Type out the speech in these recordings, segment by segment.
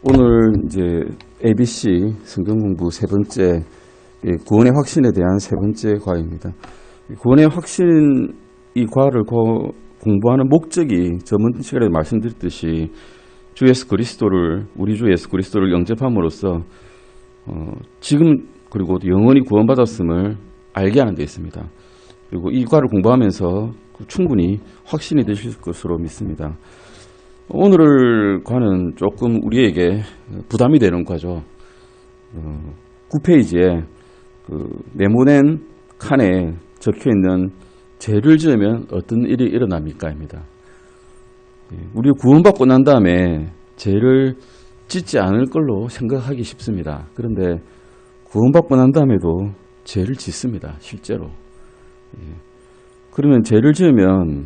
오늘 이제 ABC 성경 공부 세 번째 구원의 확신에 대한 세 번째 과입니다. 구원의 확신 이 과를 공부하는 목적이 저번 시간에 말씀드렸듯이 주 예수 그리스도를 우리 주 예수 그리스도를 영접함으로써 지금 그리고 영원히 구원받았음을 알게 하는 데 있습니다. 그리고 이 과를 공부하면서 충분히 확신이 되실 것으로 믿습니다. 오늘 과는 조금 우리에게 부담이 되는 과죠. 9페이지에 네모낸 칸에 적혀있는 죄를 지으면 어떤 일이 일어납니까?입니다. 우리가 구원받고 난 다음에 죄를 짓지 않을 걸로 생각하기 쉽습니다. 그런데 구원받고 난 다음에도 죄를 짓습니다. 실제로. 그러면 죄를 지으면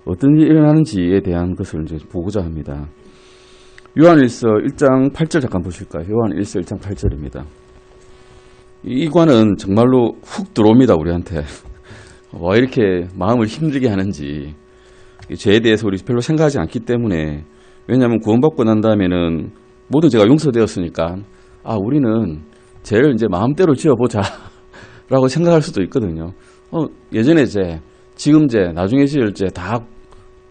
어떤 일이 일어나는지에 대한 것을 이제 보고자 합니다. 요한일서 1장 8절 잠깐 보실까요? 요한일서 1장 8절입니다. 이 관은 정말로 훅 들어옵니다. 우리한테. 와, 이렇게 마음을 힘들게 하는지. 죄에 대해서 우리 별로 생각하지 않기 때문에, 왜냐하면 구원받고 난 다음에는 모든 죄가 용서되었으니까 우리는 죄를 이제 마음대로 지어보자 라고 생각할 수도 있거든요. 예전의 죄, 지금 죄, 나중에 지을 죄 다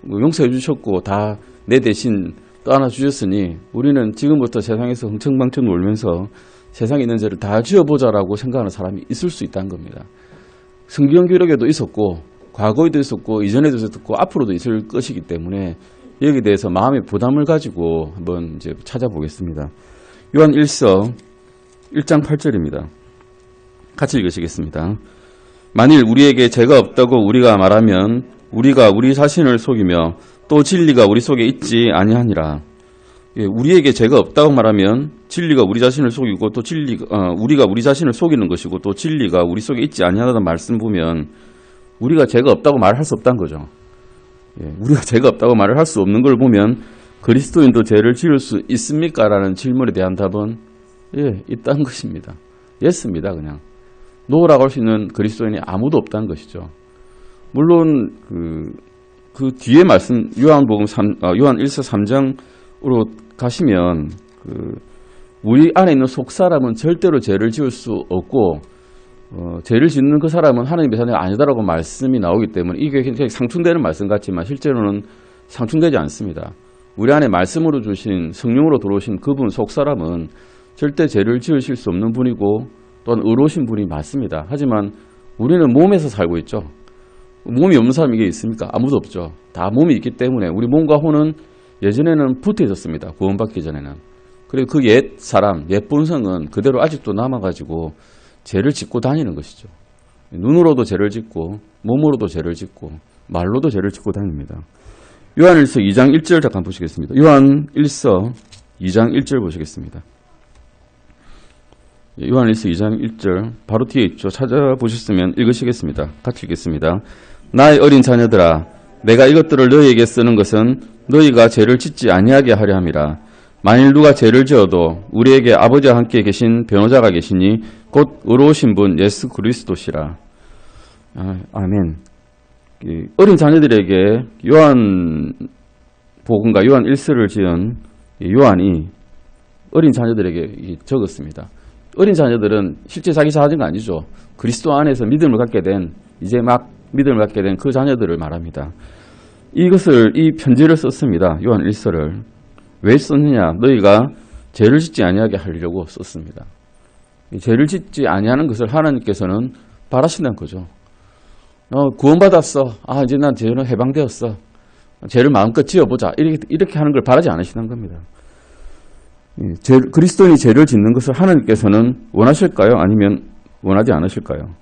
용서해 주셨고 다 내 대신 떠안아 주셨으니 우리는 지금부터 세상에서 흥청망청 놀면서 세상에 있는 죄를 다 지어보자라고 생각하는 사람이 있을 수 있다는 겁니다. 성경 기록에도 있었고 과거에도 있었고 이전에도 있었고 앞으로도 있을 것이기 때문에 여기에 대해서 마음의 부담을 가지고 한번 이제 찾아보겠습니다. 요한 1서 1장 8절입니다. 같이 읽으시겠습니다. 만일 우리에게 죄가 없다고 우리가 말하면 우리가 우리 자신을 속이며 또 진리가 우리 속에 있지 아니하니라. 우리에게 죄가 없다고 말하면 진리가 우리 자신을 속이고 또 우리가 우리 자신을 속이는 것이고 또 진리가 우리 속에 있지 아니하다는 말씀 보면 우리가 죄가 없다고 말할 수 없다는 거죠. 우리가 죄가 없다고 말을 할 수 없는 걸 보면 그리스도인도 죄를 지을 수 있습니까? 라는 질문에 대한 답은 있다는 것입니다. 예스입니다. 그냥. 노라고 할 수 있는 그리스도인이 아무도 없다는 것이죠. 물론 그 뒤에 말씀 요한복음 요한 1서 3장으로 가시면 우리 안에 있는 속 사람은 절대로 죄를 지을 수 없고 죄를 짓는 그 사람은 하나님의 자녀가 아니다라고 말씀이 나오기 때문에 이게 굉장히 상충되는 말씀 같지만 실제로는 상충되지 않습니다. 우리 안에 말씀으로 주신 성령으로 들어오신 그분 속 사람은 절대 죄를 지으실 수 없는 분이고 또한 의로우신 분이 맞습니다. 하지만 우리는 몸에서 살고 있죠. 몸이 없는 사람이 이게 있습니까? 아무도 없죠. 다 몸이 있기 때문에 우리 몸과 혼은 예전에는 붙어 있었습니다. 구원받기 전에는. 그리고 그 옛 사람, 옛 본성은 그대로 아직도 남아가지고 죄를 짓고 다니는 것이죠. 눈으로도 죄를 짓고 몸으로도 죄를 짓고 말로도 죄를 짓고 다닙니다. 요한일서 2장 1절 잠깐 보시겠습니다. 요한일서 2장 1절 보시겠습니다. 요한일서 2장 1절 바로 뒤에 있죠. 찾아보셨으면 읽으시겠습니다. 같이 읽겠습니다. 나의 어린 자녀들아 내가 이것들을 너희에게 쓰는 것은 너희가 죄를 짓지 아니하게 하려 함이라. 만일 누가 죄를 지어도 우리에게 아버지와 함께 계신 변호자가 계시니 곧 의로우신 분 예수 그리스도시라. 아멘. 어린 자녀들에게 요한복음과 요한 1서를 지은 요한이 어린 자녀들에게 적었습니다. 어린 자녀들은 실제 자기 자녀가 아니죠. 그리스도 안에서 믿음을 갖게 된 이제 막 믿음을 갖게 된 그 자녀들을 말합니다. 이 편지를 썼습니다. 요한 1서를. 왜 썼느냐? 너희가 죄를 짓지 아니하게 하려고 썼습니다. 죄를 짓지 아니하는 것을 하나님께서는 바라신다는 거죠. 구원받았어. 이제 난 죄는 해방되었어. 죄를 마음껏 지어보자. 이렇게 하는 걸 바라지 않으시는 겁니다. 그리스도인이 죄를 짓는 것을 하나님께서는 원하실까요? 아니면 원하지 않으실까요?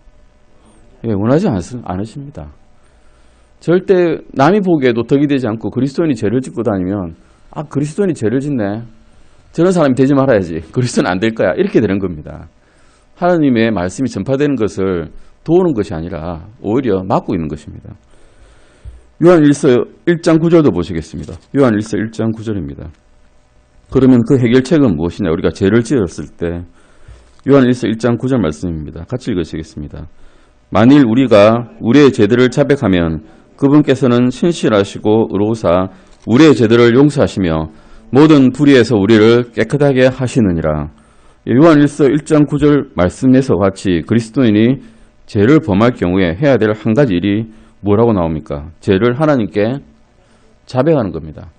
원하지 않으십니다. 절대 남이 보기에도 덕이 되지 않고 그리스도인이 죄를 짓고 다니면 그리스도인이 죄를 짓네. 저런 사람이 되지 말아야지. 그리스도는 안 될 거야. 이렇게 되는 겁니다. 하나님의 말씀이 전파되는 것을 도우는 것이 아니라 오히려 막고 있는 것입니다. 요한일서 1장 9절도 보시겠습니다. 요한일서 1장 9절입니다. 그러면 그 해결책은 무엇이냐? 우리가 죄를 지었을 때 요한일서 1장 9절 말씀입니다. 같이 읽으시겠습니다. 만일 우리가 우리의 죄들을 자백하면 그분께서는 신실하시고 의로우사 우리의 죄들을 용서하시며 모든 불의에서 우리를 깨끗하게 하시느니라. 요한일서 1장 9절 말씀에서 같이 그리스도인이 죄를 범할 경우에 해야 될 한 가지 일이 뭐라고 나옵니까? 죄를 하나님께 자백하는 겁니다.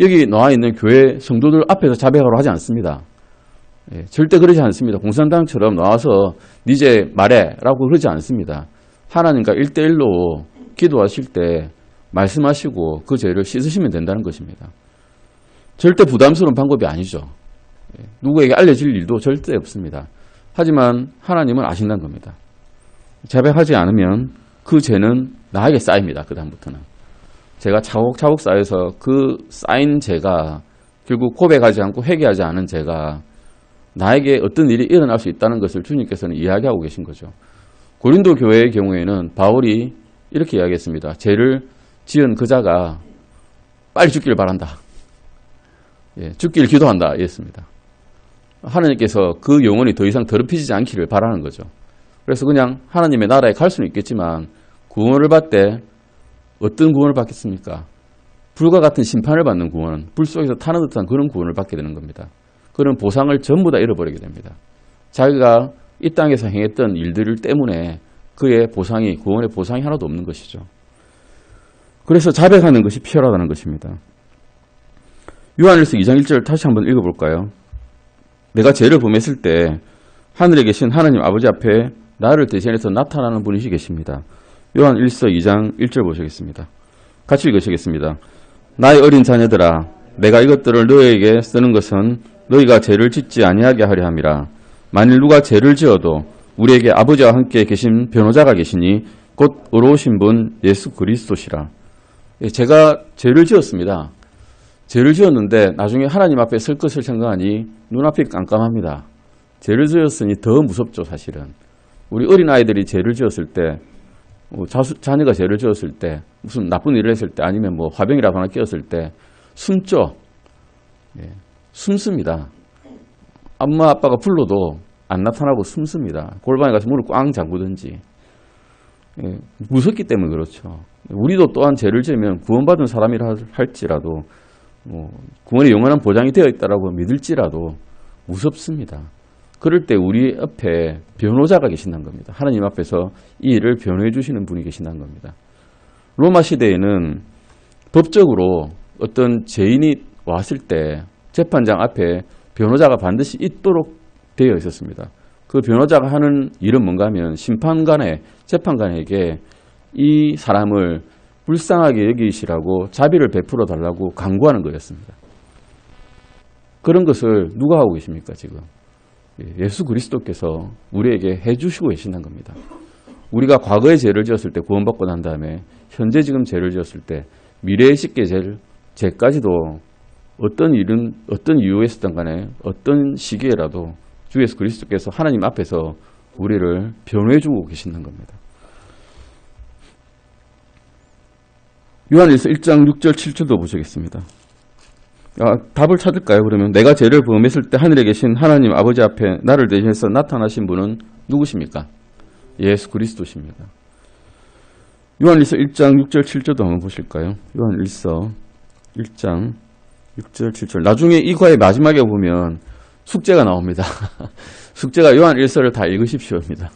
여기 나와 있는 교회 성도들 앞에서 자백하러 하지 않습니다. 절대 그러지 않습니다. 공산당처럼 나와서 네 죄 말해 라고 그러지 않습니다. 하나님과 1대1로 기도하실 때 말씀하시고 그 죄를 씻으시면 된다는 것입니다. 절대 부담스러운 방법이 아니죠. 누구에게 알려질 일도 절대 없습니다. 하지만 하나님은 아신다는 겁니다. 자백하지 않으면 그 죄는 나에게 쌓입니다. 그 다음부터는. 제가 차곡차곡 쌓여서 그 쌓인 죄가 결국 고백하지 않고 회개하지 않은 죄가 나에게 어떤 일이 일어날 수 있다는 것을 주님께서는 이야기하고 계신 거죠. 고린도 교회의 경우에는 바울이 이렇게 이야기했습니다. 죄를 지은 그자가 빨리 죽기를 바란다. 죽기를 기도한다. 이랬습니다. 하나님께서 그 영혼이 더 이상 더럽히지 않기를 바라는 거죠. 그래서 그냥 하나님의 나라에 갈 수는 있겠지만 구원을 받되 어떤 구원을 받겠습니까? 불과 같은 심판을 받는 구원, 불 속에서 타는 듯한 그런 구원을 받게 되는 겁니다. 그런 보상을 전부 다 잃어버리게 됩니다. 자기가 이 땅에서 행했던 일들 때문에 그의 보상이, 구원의 보상이 하나도 없는 것이죠. 그래서 자백하는 것이 필요하다는 것입니다. 요한일서 2장 1절 다시 한번 읽어볼까요? 내가 죄를 범했을 때 하늘에 계신 하나님 아버지 앞에 나를 대신해서 나타나는 분이시 계십니다. 요한일서 2장 1절 보시겠습니다. 같이 읽으시겠습니다. 나의 어린 자녀들아, 내가 이것들을 너희에게 쓰는 것은 너희가 죄를 짓지 아니하게 하려 함이라. 만일 누가 죄를 지어도 우리에게 아버지와 함께 계신 변호자가 계시니 곧 의로우신 분 예수 그리스도시라. 제가 죄를 지었습니다. 죄를 지었는데 나중에 하나님 앞에 설 것을 생각하니 눈앞이 깜깜합니다. 죄를 지었으니 더 무섭죠, 사실은. 우리 어린아이들이 죄를 지었을 때, 자녀가 죄를 지었을 때, 무슨 나쁜 일을 했을 때, 아니면 뭐 화병이라도 하나 끼었을 때, 숨죠. 숨습니다. 엄마, 아빠가 불러도 안 나타나고 숨습니다. 골방에 가서 문을 꽝 잠그든지. 무섭기 때문에 그렇죠. 우리도 또한 죄를 지으면 구원받은 사람이라 할지라도, 구원의 영원한 보장이 되어 있다라고 믿을지라도 무섭습니다. 그럴 때 우리 옆에 변호자가 계신다는 겁니다. 하나님 앞에서 이 일을 변호해 주시는 분이 계신다는 겁니다. 로마 시대에는 법적으로 어떤 죄인이 왔을 때 재판장 앞에 변호자가 반드시 있도록 되어 있었습니다. 그 변호자가 하는 일은 뭔가 하면 심판관에, 재판관에게 이 사람을 불쌍하게 여기시라고 자비를 베풀어 달라고 강구하는 거였습니다. 그런 것을 누가 하고 계십니까, 지금? 예수 그리스도께서 우리에게 해주시고 계신다는 겁니다. 우리가 과거에 죄를 지었을 때 구원받고 난 다음에 현재 지금 죄를 지었을 때 미래에 씻게 될 죄까지도 어떤 일은 어떤 이유에서든 간에 어떤 시기에라도 주 예수 그리스도께서 하나님 앞에서 우리를 변호해 주고 계신다는 겁니다. 요한일서 1장 6절 7절도 보시겠습니다. 답을 찾을까요? 그러면 내가 죄를 범했을 때 하늘에 계신 하나님 아버지 앞에 나를 대신해서 나타나신 분은 누구십니까? 예수 그리스도십니다. 요한일서 1장 6절 7절도 한번 보실까요? 요한일서 1장 6절 7절. 나중에 이 과의 마지막에 보면 숙제가 나옵니다. 숙제가 요한일서를 다 읽으십시오입니다.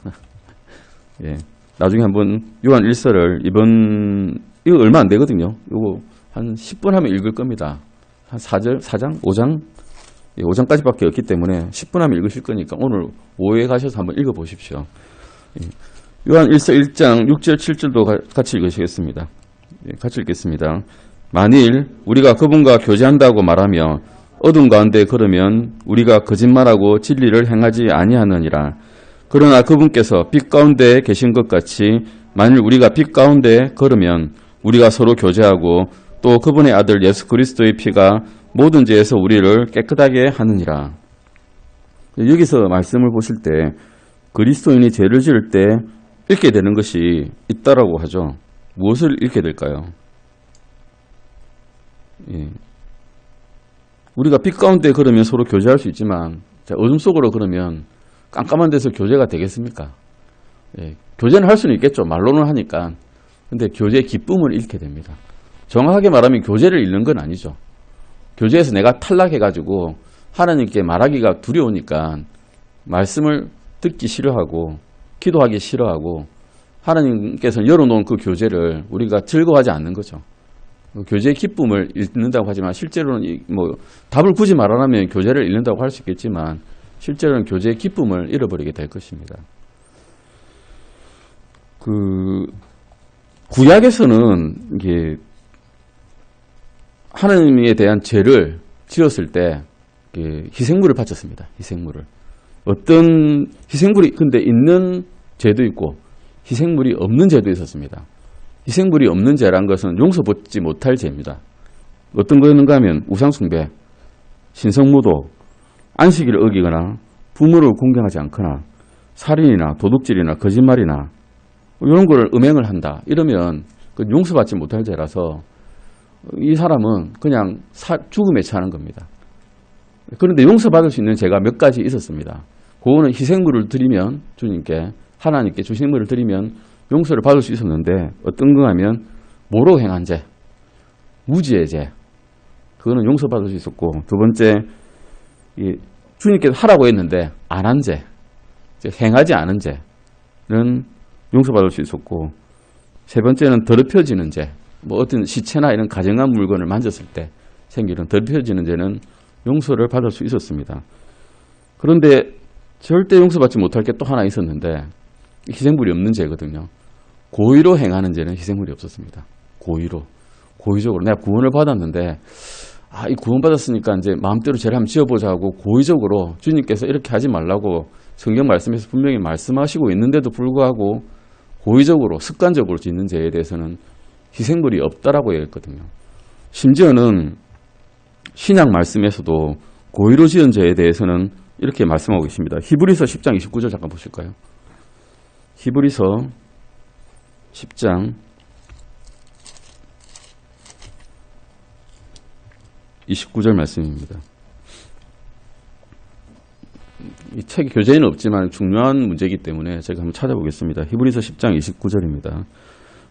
예. 나중에 한번 요한일서를 이거 얼마 안 되거든요. 이거 한 10분 하면 읽을 겁니다. 한 4장? 5장? 5장까지밖에 없기 때문에 10분 하면 읽으실 거니까 오늘 오후에 가셔서 한번 읽어보십시오. 요한일서 1장 6절 7절도 같이 읽으시겠습니다. 같이 읽겠습니다. 만일 우리가 그분과 교제한다고 말하며 어둠 가운데 걸으면 우리가 거짓말하고 진리를 행하지 아니하느니라. 그러나 그분께서 빛 가운데 계신 것 같이 만일 우리가 빛 가운데 걸으면 우리가 서로 교제하고 또 그분의 아들 예수 그리스도의 피가 모든 죄에서 우리를 깨끗하게 하느니라. 여기서 말씀을 보실 때 그리스도인이 죄를 지을 때 잃게 되는 것이 있다라고 하죠. 무엇을 잃게 될까요? 우리가 빛 가운데 걸으면 서로 교제할 수 있지만 어둠 속으로 걸으면 깜깜한 데서 교제가 되겠습니까? 교제는 할 수는 있겠죠. 말로는 하니까. 근데 교제의 기쁨을 잃게 됩니다. 정확하게 말하면 교제를 잃는 건 아니죠. 교제에서 내가 탈락해가지고 하나님께 말하기가 두려우니까 말씀을 듣기 싫어하고 기도하기 싫어하고 하나님께서 열어놓은 그 교제를 우리가 즐거워하지 않는 거죠. 교제의 기쁨을 잃는다고 하지만 실제로는 뭐 답을 굳이 말하면 교제를 잃는다고 할 수 있겠지만 실제로는 교제의 기쁨을 잃어버리게 될 것입니다. 그 구약에서는 이게 하나님에 대한 죄를 지었을 때 희생물을 바쳤습니다. 희생물을. 어떤 희생물이 근데 있는 죄도 있고 희생물이 없는 죄도 있었습니다. 희생물이 없는 죄란 것은 용서받지 못할 죄입니다. 어떤 거였는가 하면 우상숭배, 신성모독, 안식일을 어기거나 부모를 공경하지 않거나 살인이나 도둑질이나 거짓말이나 이런 거를 음행을 한다. 이러면 용서받지 못할 죄라서 이 사람은 그냥 죽음에 처하는 겁니다. 그런데 용서받을 수 있는 죄가 몇 가지 있었습니다. 그거는 희생물을 드리면 주님께 하나님께 희생물을 드리면 용서를 받을 수 있었는데 어떤 거 하면 모로 행한 죄, 무지의 죄 그거는 용서받을 수 있었고 두 번째 주님께서 하라고 했는데 안 한 죄, 행하지 않은 죄는 용서받을 수 있었고 세 번째는 더럽혀지는 죄, 뭐 어떤 시체나 이런 가정한 물건을 만졌을 때 생기는 더럽혀지는 죄는 용서를 받을 수 있었습니다. 그런데 절대 용서받지 못할 게 또 하나 있었는데 희생물이 없는 죄거든요. 고의로 행하는 죄는 희생물이 없었습니다. 고의적으로 내가 구원을 받았는데 이 구원받았으니까 이제 마음대로 죄를 한번 지어보자 하고 고의적으로 주님께서 이렇게 하지 말라고 성경 말씀에서 분명히 말씀하시고 있는데도 불구하고 고의적으로 습관적으로 짓는 죄에 대해서는 희생물이 없다라고 얘기했거든요. 심지어는 신약 말씀에서도 고의로 지은 죄에 대해서는 이렇게 말씀하고 있습니다. 히브리서 10장 29절 잠깐 보실까요? 히브리서 10장 29절 말씀입니다. 이 책이 교재에는 없지만 중요한 문제이기 때문에 제가 한번 찾아보겠습니다. 히브리서 10장 29절입니다.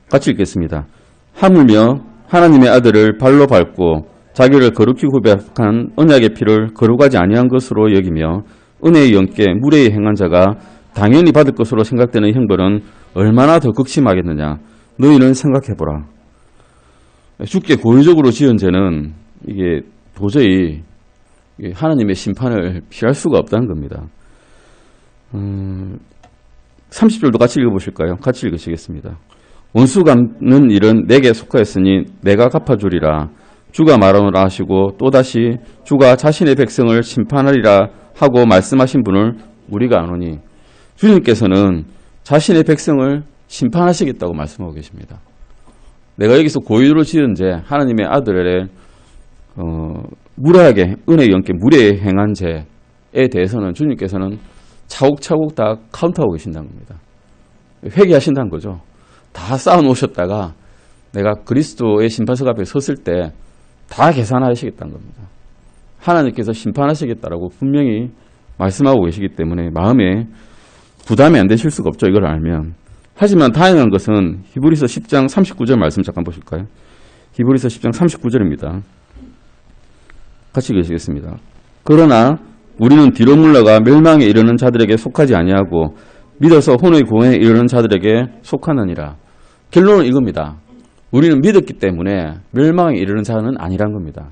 같이 읽겠습니다. 하물며 하나님의 아들을 발로 밟고 자기를 거룩히 고백한 언약의 피를 거룩하지 아니한 것으로 여기며 은혜의 영께 무례히 행한 자가 당연히 받을 것으로 생각되는 형벌은 얼마나 더 극심하겠느냐. 너희는 생각해보라. 죽게 고의적으로 지은 죄는 이게 도저히 하나님의 심판을 피할 수가 없다는 겁니다. 30절도 같이 읽어보실까요? 같이 읽으시겠습니다. 원수 갚는 일은 내게 속하였으니 내가 갚아주리라. 주가 말하노라 하시고 또다시 주가 자신의 백성을 심판하리라 하고 말씀하신 분을 우리가 아노니 주님께서는 자신의 백성을 심판하시겠다고 말씀하고 계십니다. 내가 여기서 고의로 지은 죄, 하나님의 아들의 무례하게 은혜의 영께 무례히 행한 죄에 대해서는 주님께서는 차곡차곡 다 카운트하고 계신다는 겁니다. 회개하신다는 거죠. 다 쌓아놓으셨다가 내가 그리스도의 심판석 앞에 섰을 때 다 계산하시겠다는 겁니다. 하나님께서 심판하시겠다라고 분명히 말씀하고 계시기 때문에 마음에 부담이 안 되실 수가 없죠. 이걸 알면. 하지만 다행한 것은 히브리서 10장 39절 말씀 잠깐 보실까요? 히브리서 10장 39절입니다. 같이 읽으시겠습니다. 그러나 우리는 뒤로 물러가 멸망에 이르는 자들에게 속하지 아니하고 믿어서 혼의 구원에 이르는 자들에게 속하느니라. 결론은 이겁니다. 우리는 믿었기 때문에 멸망에 이르는 자는 아니란 겁니다.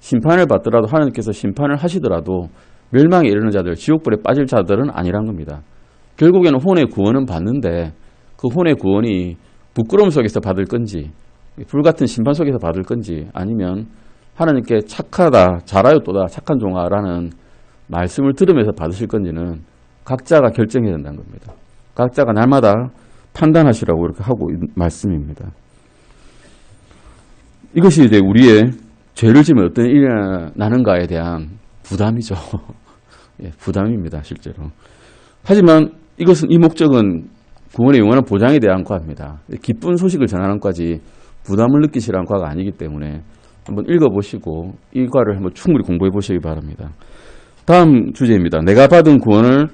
심판을 받더라도 하나님께서 심판을 하시더라도 멸망에 이르는 자들, 지옥불에 빠질 자들은 아니란 겁니다. 결국에는 혼의 구원은 받는데 그 혼의 구원이 부끄러움 속에서 받을 건지 불같은 심판 속에서 받을 건지 아니면 하나님께 착하다, 잘하여 또다, 착한 종아라는 말씀을 들으면서 받으실 건지는 각자가 결정해야 된다는 겁니다. 각자가 날마다 판단하시라고 이렇게 하고 있는 말씀입니다. 이것이 이제 우리의 죄를 지으면 어떤 일이 나는가에 대한 부담이죠. 예, 부담입니다, 실제로. 하지만 이 목적은 구원의 영원한 보장에 대한 과입니다. 기쁜 소식을 전하는 과지 부담을 느끼시라는 과가 아니기 때문에 한번 읽어보시고 이 과를 한번 충분히 공부해 보시기 바랍니다. 다음 주제입니다. 내가 받은 구원을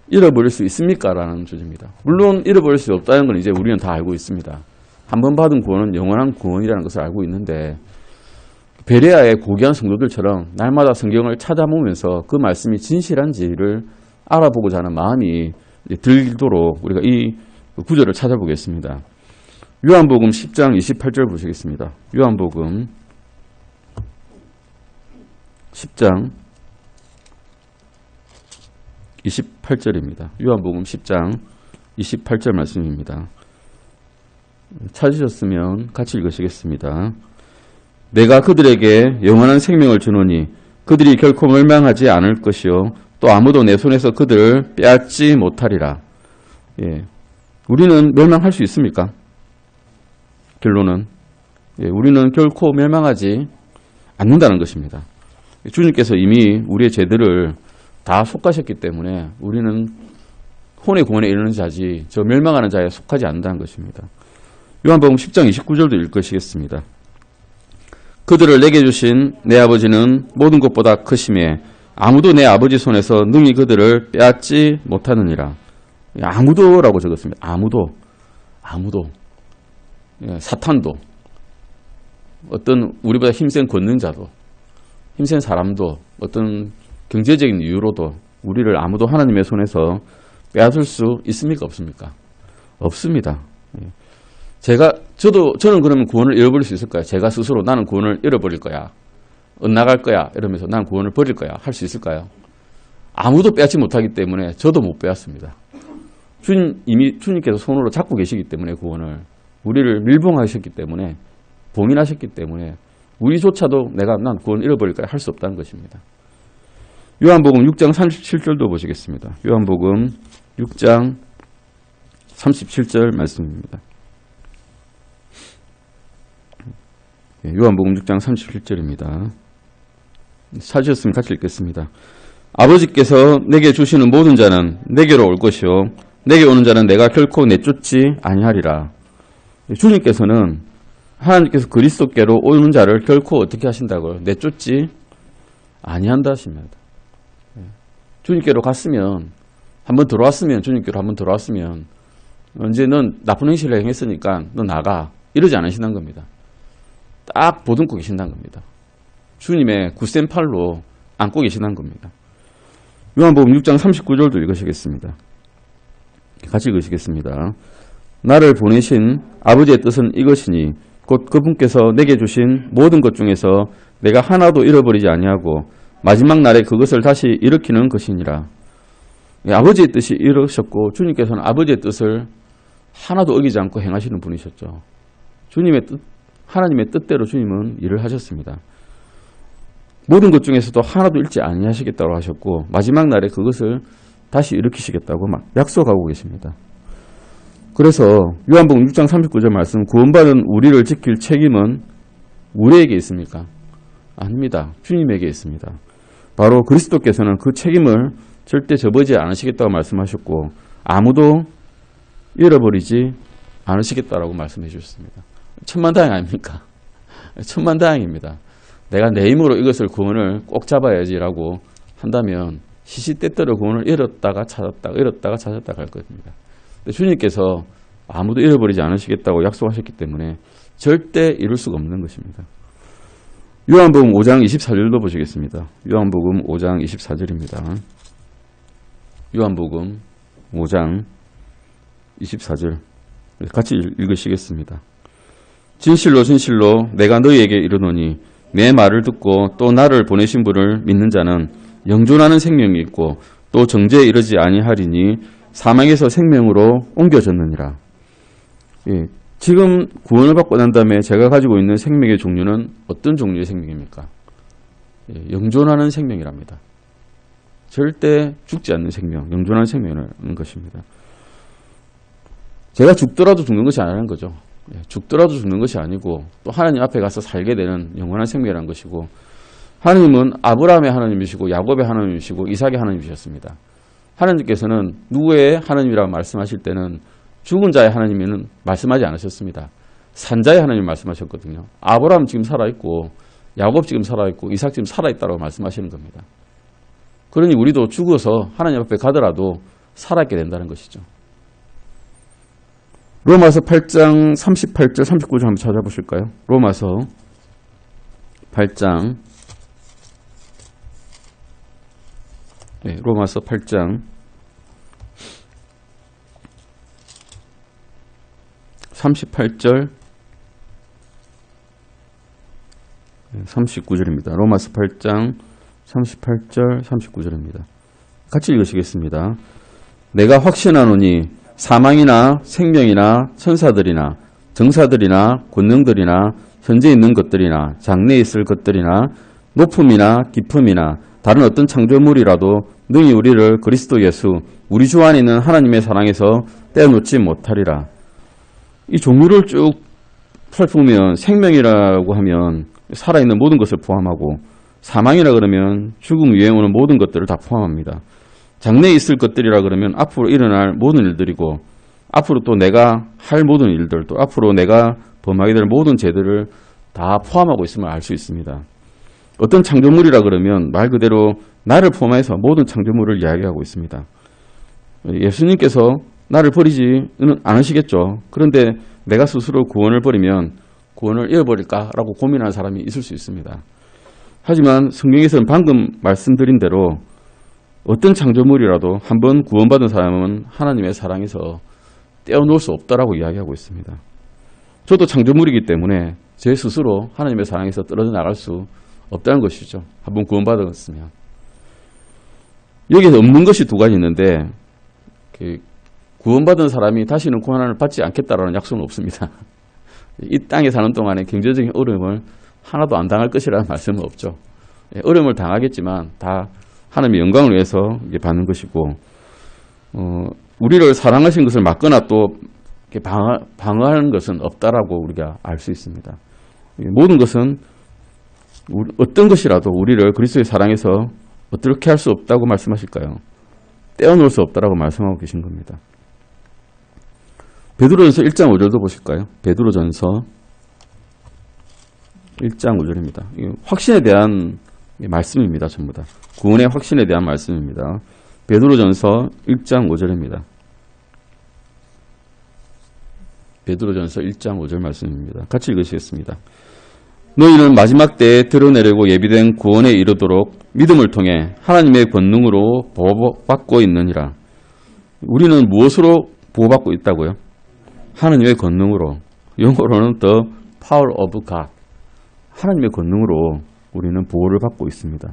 잃어버릴 수 있습니까? 라는 주제입니다. 물론 잃어버릴 수 없다는 건 이제 우리는 다 알고 있습니다. 한 번 받은 구원은 영원한 구원이라는 것을 알고 있는데 베레아의 고귀한 성도들처럼 날마다 성경을 찾아보면서 그 말씀이 진실한지를 알아보고자 하는 마음이 들도록 우리가 이 구절을 찾아보겠습니다. 요한복음 10장 28절 보시겠습니다. 요한복음 10장 28절입니다. 요한복음 10장 28절 말씀입니다. 찾으셨으면 같이 읽으시겠습니다. 내가 그들에게 영원한 생명을 주노니 그들이 결코 멸망하지 않을 것이요 또 아무도 내 손에서 그들을 빼앗지 못하리라. 예. 우리는 멸망할 수 있습니까? 결론은 우리는 결코 멸망하지 않는다는 것입니다. 주님께서 이미 우리의 죄들을 다 속하셨기 때문에 우리는 혼의 구원에 이르는 자지 저 멸망하는 자에 속하지 않는다는 것입니다. 요한복음 10장 29절도 읽으시겠습니다. 그들을 내게 주신 내 아버지는 모든 것보다 크심에 아무도 내 아버지 손에서 능히 그들을 빼앗지 못하느니라. 아무도라고 적었습니다. 아무도. 사탄도, 어떤 우리보다 힘센 권능자도, 힘센 사람도, 어떤 경제적인 이유로도 우리를 아무도 하나님의 손에서 빼앗을 수 있습니까? 없습니까? 없습니다. 저는 그러면 구원을 잃어버릴 수 있을까요? 제가 스스로 나는 구원을 잃어버릴 거야. 엇나갈 거야. 이러면서 난 구원을 버릴 거야. 할 수 있을까요? 아무도 빼앗지 못하기 때문에 저도 못 빼앗습니다. 이미 주님께서 손으로 잡고 계시기 때문에 구원을, 우리를 밀봉하셨기 때문에, 봉인하셨기 때문에 우리조차도 난 구원 잃어버릴 거야 할 수 없다는 것입니다. 요한복음 6장 37절도 보시겠습니다. 요한복음 6장 37절 말씀입니다. 요한복음 6장 37절입니다. 찾으셨으면 같이 읽겠습니다. 아버지께서 내게 주시는 모든 자는 내게로 올 것이요 내게 오는 자는 내가 결코 내쫓지 아니하리라. 주님께서는 하나님께서 그리스도께로 오는 자를 결코 어떻게 하신다고요? 내쫓지 아니한다 하십니다. 주님께로 갔으면, 한번 들어왔으면, 주님께로 한번 들어왔으면 이제 넌 나쁜 행실을 행했으니까 너 나가, 이러지 않으신다는 겁니다. 딱 보듬고 계신다는 겁니다. 주님의 굳센 팔로 안고 계신다는 겁니다. 요한복음 6장 39절도 읽으시겠습니다. 같이 읽으시겠습니다. 나를 보내신 아버지의 뜻은 이것이니 곧 그분께서 내게 주신 모든 것 중에서 내가 하나도 잃어버리지 아니하고 마지막 날에 그것을 다시 일으키는 것이니라. 아버지의 뜻이 이루셨고 주님께서는 아버지의 뜻을 하나도 어기지 않고 행하시는 분이셨죠. 주님의 뜻, 하나님의 뜻대로 주님은 일을 하셨습니다. 모든 것 중에서도 하나도 잃지 아니하시겠다고 하셨고 마지막 날에 그것을 다시 일으키시겠다고 막 약속하고 계십니다. 그래서 요한복음 6장 39절 말씀, 구원받은 우리를 지킬 책임은 우리에게 있습니까? 아닙니다. 주님에게 있습니다. 바로 그리스도께서는 그 책임을 절대 접어지 않으시겠다고 말씀하셨고 아무도 잃어버리지 않으시겠다라고 말씀해 주셨습니다. 천만다행 아닙니까? 천만다행입니다. 내가 내 힘으로 이것을 구원을 꼭 잡아야지라고 한다면 시시때때로 구원을 잃었다가 찾았다가 할 것입니다. 근데 주님께서 아무도 잃어버리지 않으시겠다고 약속하셨기 때문에 절대 잃을 수가 없는 것입니다. 요한복음 5장 24절도 보시겠습니다. 요한복음 5장 24절입니다. 요한복음 5장 24절 같이 읽으시겠습니다. 진실로 진실로 내가 너희에게 이르노니 내 말을 듣고 또 나를 보내신 분을 믿는 자는 영존하는 생명이 있고 또 정죄에 이르지 아니하리니 사망에서 생명으로 옮겨졌느니라. 예, 지금 구원을 받고 난 다음에 제가 가지고 있는 생명의 종류는 어떤 종류의 생명입니까? 예, 영존하는 생명이랍니다. 절대 죽지 않는 생명, 영존하는 생명이라는 것입니다. 제가 죽더라도 죽는 것이 아니라는 거죠. 예, 죽더라도 죽는 것이 아니고 또 하나님 앞에 가서 살게 되는 영원한 생명이라는 것이고, 하나님은 아브라함의 하나님이시고 야곱의 하나님이시고 이삭의 하나님이셨습니다. 하나님께서는 누구의 하나님이라고 말씀하실 때는 죽은 자의 하나님은 말씀하지 않으셨습니다. 산자의 하나님 말씀하셨거든요. 아브라함 지금 살아있고 야곱 지금 살아있고 이삭 지금 살아있다고 말씀하시는 겁니다. 그러니 우리도 죽어서 하나님 앞에 가더라도 살아있게 된다는 것이죠. 로마서 8장 38절 39절 한번 찾아보실까요? 로마서 8장, 로마서 8장 38절 39절입니다. 로마서 8장 38절 39절입니다. 같이 읽으시겠습니다. 내가 확신하노니 사망이나 생명이나 천사들이나 정사들이나 권능들이나 현재 있는 것들이나 장래에 있을 것들이나 높음이나 깊음이나 다른 어떤 창조물이라도 능히 우리를 그리스도 예수 우리 주 안에 있는 하나님의 사랑에서 떼어놓지 못하리라. 이 종류를 쭉 살펴보면 생명이라고 하면 살아있는 모든 것을 포함하고, 사망이라 그러면 죽음 위에 오는 모든 것들을 다 포함합니다. 장래에 있을 것들이라 그러면 앞으로 일어날 모든 일들이고, 앞으로 또 내가 할 모든 일들, 또 앞으로 내가 범하게 될 모든 죄들을 다 포함하고 있음을 알 수 있습니다. 어떤 창조물이라 그러면 말 그대로 나를 포함해서 모든 창조물을 이야기하고 있습니다. 예수님께서 나를 버리지는 않으시겠죠. 그런데 내가 스스로 구원을 버리면 구원을 잃어버릴까라고 고민하는 사람이 있을 수 있습니다. 하지만 성경에서는 방금 말씀드린 대로 어떤 창조물이라도 한번 구원받은 사람은 하나님의 사랑에서 떼어놓을 수 없다라고 이야기하고 있습니다. 저도 창조물이기 때문에 제 스스로 하나님의 사랑에서 떨어져 나갈 수 없다는 것이죠. 한번 구원받았으면. 여기서 없는 것이 두 가지 있는데, 구원받은 사람이 다시는 고난을 받지 않겠다라는 약속은 없습니다. 이 땅에 사는 동안에 경제적인 어려움을 하나도 안 당할 것이라는 말씀은 없죠. 어려움을 당하겠지만 다 하나님의 영광을 위해서 받는 것이고, 우리를 사랑하신 것을 막거나 또 방어하는 것은 없다라고 우리가 알 수 있습니다. 모든 것은 어떤 것이라도 우리를 그리스도의 사랑에서 어떻게 할 수 없다고 말씀하실까요? 떼어놓을 수 없다라고 말씀하고 계신 겁니다. 베드로전서 1장 5절도 보실까요? 베드로전서 1장 5절입니다. 확신에 대한 말씀입니다. 전부 다. 구원의 확신에 대한 말씀입니다. 베드로전서 1장 5절입니다. 베드로전서 1장 5절 말씀입니다. 같이 읽으시겠습니다. 너희는 마지막 때에 드러내려고 예비된 구원에 이르도록 믿음을 통해 하나님의 권능으로 보호받고 있느니라. 우리는 무엇으로 보호받고 있다고요? 하나님의 권능으로. 영어로는 the power of God. 하나님의 권능으로 우리는 보호를 받고 있습니다.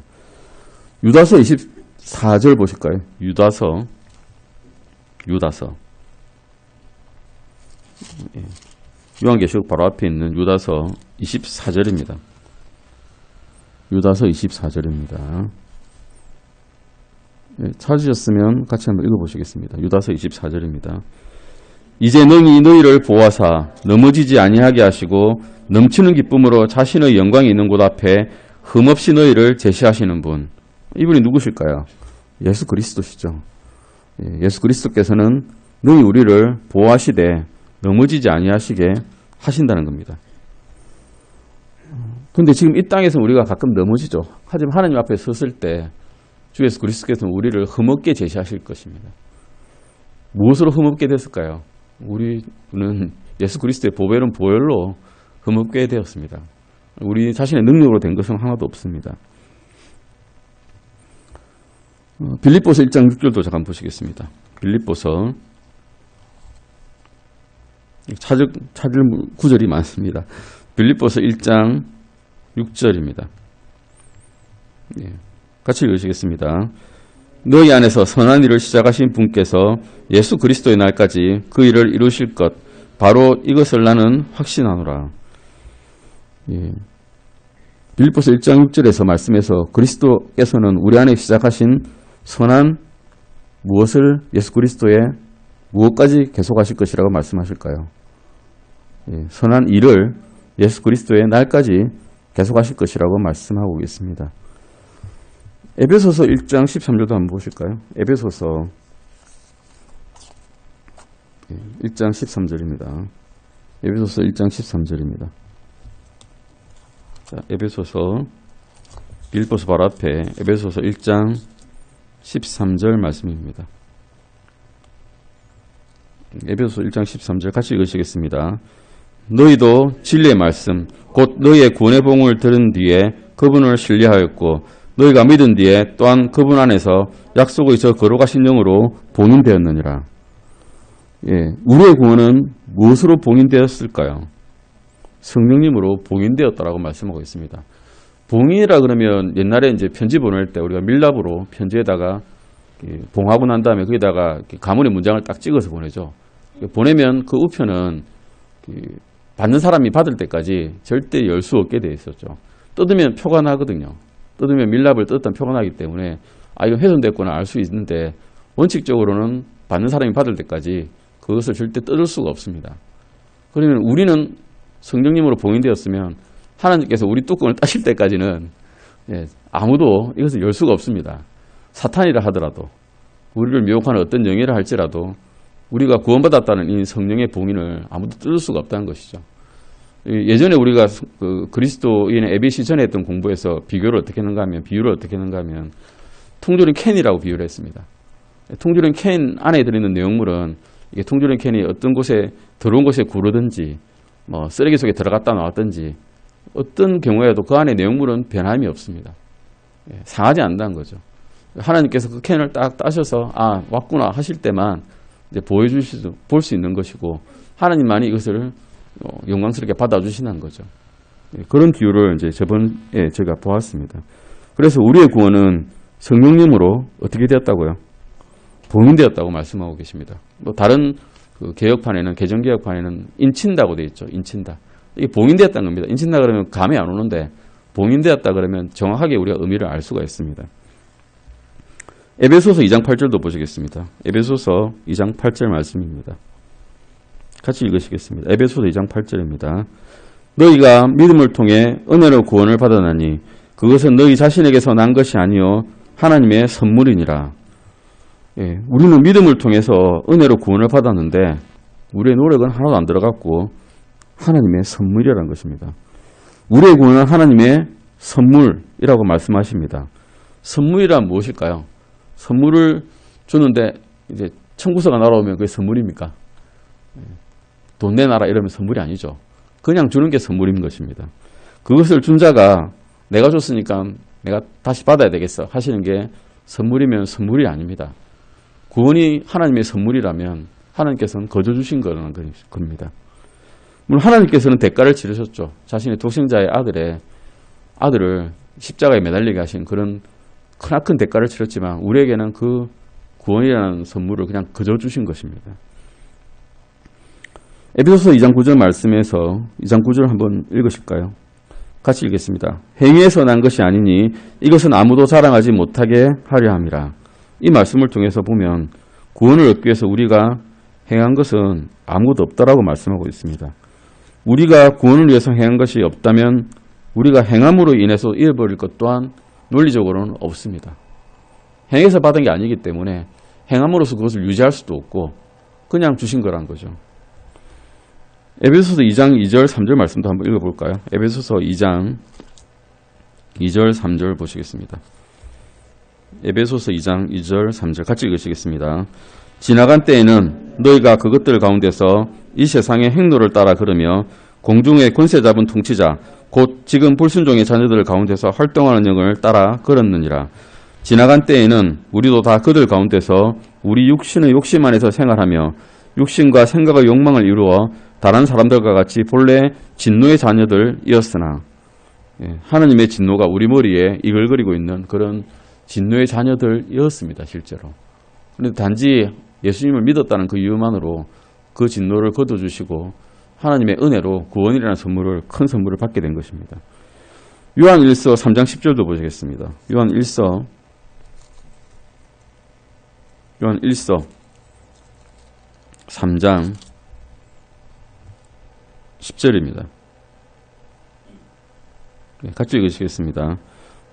유다서 24절 보실까요? 유다서 요한계시록 바로 앞에 있는 유다서 24절입니다. 유다서 24절입니다. 찾으셨으면 같이 한번 읽어보시겠습니다. 유다서 24절입니다. 이제 능히 너희를 보호하사 넘어지지 아니하게 하시고 넘치는 기쁨으로 자신의 영광이 있는 곳 앞에 흠없이 너희를 제시하시는 분. 이분이 누구실까요? 예수 그리스도시죠. 예수 그리스도께서는 능히 우리를 보호하시되 넘어지지 아니하시게 하신다는 겁니다. 그런데 지금 이 땅에서 우리가 가끔 넘어지죠. 하지만 하나님 앞에 섰을 때 주 예수 그리스도께서는 우리를 흠없게 제시하실 것입니다. 무엇으로 흠없게 됐을까요? 우리는 예수 그리스도의 보배로운 보혈로 흠없게 되었습니다. 우리 자신의 능력으로 된 것은 하나도 없습니다. 빌립보서 1장 6절도 잠깐 보시겠습니다. 빌립보서 찾을 구절이 많습니다. 빌립보서 1장 6절입니다. 같이 읽으시겠습니다. 너희 안에서 선한 일을 시작하신 분께서 예수 그리스도의 날까지 그 일을 이루실 것 바로 이것을 나는 확신하노라. 빌립보서 1장 6절에서 말씀해서 그리스도께서는 우리 안에 시작하신 선한 무엇을 예수 그리스도의 무엇까지 계속하실 것이라고 말씀하실까요? 선한 일을 예수 그리스도의 날까지 계속하실 것이라고 말씀하고 있습니다. 에베소서 1장 13절도 한번 보실까요? 에베소서 1장 13절입니다. 에베소서 1장 13절입니다. 자, 에베소서 빌립보서 바로 앞에 에베소서 1장 13절 말씀입니다. 에베소서 1장 13절 같이 읽으시겠습니다. 너희도 진리의 말씀 곧 너희의 구원의 복음을 들은 뒤에 그분을 신뢰하였고 너희가 믿은 뒤에 또한 그분 안에서 약속의 저 거룩하신 영으로 봉인되었느니라. 예, 우리의 구원은 무엇으로 봉인되었을까요? 성령님으로 봉인되었다라고 말씀하고 있습니다. 봉인이라 그러면 옛날에 이제 편지 보낼 때 우리가 밀랍으로 편지에다가 봉하고 난 다음에 거기다가 가문의 문장을 딱 찍어서 보내죠. 보내면 그 우편은 받는 사람이 받을 때까지 절대 열 수 없게 되어 있었죠. 뜯으면 표가 나거든요. 뜯으면 밀랍을 뜯었던 표가 나기 때문에 아 이거 훼손됐구나 알 수 있는데 원칙적으로는 받는 사람이 받을 때까지 그것을 절대 뜯을 수가 없습니다. 그러면 우리는 성령님으로 봉인되었으면 하나님께서 우리 뚜껑을 따실 때까지는 아무도 이것을 열 수가 없습니다. 사탄이라 하더라도 우리를 미혹하는 어떤 영이라 할지라도 우리가 구원받았다는 이 성령의 봉인을 아무도 뜯을 수가 없다는 것이죠. 예전에 우리가 그 그리스도인의 에베시 전에 했던 공부에서 비유를 어떻게 했는가 하면 통조림 캔이라고 비유를 했습니다. 통조림 캔 안에 들어있는 내용물은 이게 통조림 캔이 어떤 곳에 더러운 곳에 구르든지 뭐 쓰레기 속에 들어갔다 나왔든지 어떤 경우에도 그 안에 내용물은 변함이 없습니다. 상하지 않는다는 거죠. 하나님께서 그 캔을 딱 따셔서 아 왔구나 하실 때만 이제 보여주시고 볼 수 있는 것이고 하나님만이 이것을 영광스럽게 받아주시는 거죠. 그런 비유를 이제 저번에 제가 보았습니다. 그래서 우리의 구원은 성령님으로 어떻게 되었다고요? 봉인되었다고 말씀하고 계십니다. 뭐 다른 그 개혁판에는 개정개혁판에는 인친다고 되어 있죠. 인친다. 이게 봉인되었다는 겁니다. 인친다 그러면 감이 안 오는데 봉인되었다 그러면 정확하게 우리가 의미를 알 수가 있습니다. 에베소서 2장 8절도 보시겠습니다. 에베소서 2장 8절 말씀입니다. 같이 읽으시겠습니다. 에베소서 2장 8절입니다. 너희가 믿음을 통해 은혜로 구원을 받았나니 그것은 너희 자신에게서 난 것이 아니요 하나님의 선물이니라. 예, 우리는 믿음을 통해서 은혜로 구원을 받았는데 우리의 노력은 하나도 안 들어갔고 하나님의 선물이라는 것입니다. 우리의 구원은 하나님의 선물이라고 말씀하십니다. 선물이란 무엇일까요? 선물을 주는데 이제 청구서가 날아오면 그게 선물입니까? 돈 내놔라 이러면 선물이 아니죠. 그냥 주는 게 선물인 것입니다. 그것을 준 자가 내가 줬으니까 내가 다시 받아야 되겠어 하시는 게 선물이면 선물이 아닙니다. 구원이 하나님의 선물이라면 하나님께서는 거저 주신 거라는 겁니다. 물론 하나님께서는 대가를 치르셨죠. 자신의 독생자의 아들을 십자가에 매달리게 하신 그런 크나큰 대가를 치렀지만 우리에게는 그 구원이라는 선물을 그냥 거저 주신 것입니다. 에베소서 2장 9절 말씀에서 2장 9절 한번 읽으실까요? 같이 읽겠습니다. 행위에서 난 것이 아니니 이것은 아무도 자랑하지 못하게 하려 함이라. 이 말씀을 통해서 보면 구원을 얻기 위해서 우리가 행한 것은 아무것도 없다라고 말씀하고 있습니다. 우리가 구원을 위해서 행한 것이 없다면 우리가 행함으로 인해서 잃어버릴 것 또한 논리적으로는 없습니다. 행해서 받은 게 아니기 때문에 행함으로써 그것을 유지할 수도 없고 그냥 주신 거란 거죠. 에베소서 2장 2절 3절 말씀도 한번 읽어볼까요? 에베소서 2장 2절 3절 보시겠습니다. 에베소서 2장 2절 3절 같이 읽으시겠습니다. 지나간 때에는 너희가 그것들 가운데서 이 세상의 행로를 따라 걸으며 공중의 권세 잡은 통치자 곧 지금 불순종의 자녀들 가운데서 활동하는 영을 따라 걸었느니라. 지나간 때에는 우리도 다 그들 가운데서 우리 육신의 욕심 안에서 생활하며 육신과 생각의 욕망을 이루어 다른 사람들과 같이 본래 진노의 자녀들이었으나 하나님의 진노가 우리 머리에 이글거리고 있는 그런 진노의 자녀들이었습니다. 실제로. 그런데 단지 예수님을 믿었다는 그 이유만으로 그 진노를 거둬주시고 하나님의 은혜로 구원이라는 선물을 큰 선물을 받게 된 것입니다. 요한 1서 3장 10절도 보시겠습니다. 요한 1서 3장 10절입니다. 같이 읽으시겠습니다.